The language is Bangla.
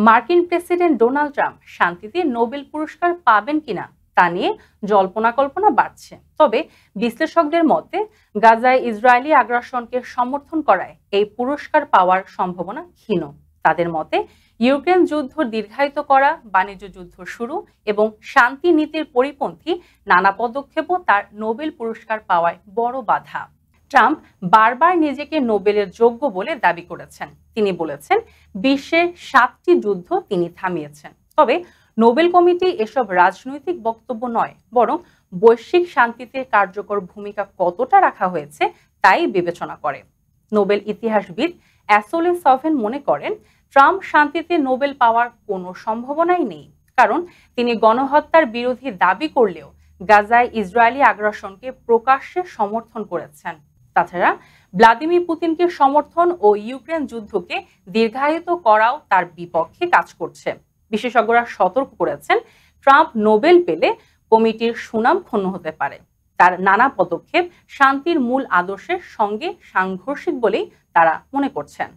মার্কিন প্রেসিডেন্ট ডোনাল্ড ট্রাম্প শান্তিতে নোবেল পুরস্কার পাবেন কিনা তা নিয়ে জল্পনা কল্পনা বাড়ছে। তবে বিশ্লেষকদের মতে গাজায় ইসরায়েলি আগ্রাসনকে সমর্থন করায় এই পুরস্কার পাওয়ার সম্ভাবনা ক্ষীণ। তাদের মতে ইউক্রেন যুদ্ধ দীর্ঘায়িত করা, বাণিজ্য যুদ্ধ শুরু এবং শান্তি নীতির পরিপন্থী নানা পদক্ষেপও তার নোবেল পুরস্কার পাওয়ায় বড় বাধা। ট্রাম্প বারবার নিজেকে নোবেলের যোগ্য বলে দাবি করেছেন। তিনি বলেছেন বিশ্বের 7টি যুদ্ধ তিনি থামিয়েছেন। তবে নোবেল কমিটি এসব রাজনৈতিক বক্তব্য নয়, বরং বৈশ্বিক শান্তিতে কার্যকর ভূমিকা কতটা রাখা হয়েছে তাই বিবেচনা করে। নোবেল ইতিহাসবিদ অ্যাসলে সভেন মনে করেন ট্রাম্প শান্তিতে নোবেল পাওয়ার কোনো সম্ভাবনাই নেই, কারণ তিনি গণহত্যার বিরোধী দাবি করলেও গাজায় ইসরায়েলি আগ্রাসনকে প্রকাশ্যে সমর্থন করেছেন। তাছাড়া ভ্লাদিমির পুতিনকে সমর্থন ও ইউক্রেন যুদ্ধকে দীর্ঘায়িত করাও তার বিপক্ষে কাজ করছে। বিশেষজ্ঞরা সতর্ক করেছেন ট্রাম্প নোবেল পেলে কমিটির সুনাম ক্ষুণ্ণ হতে পারে। তার নানা পদক্ষেপ শান্তির মূল আদর্শের সঙ্গে সাংঘর্ষিক বলেই তারা মনে করছেন।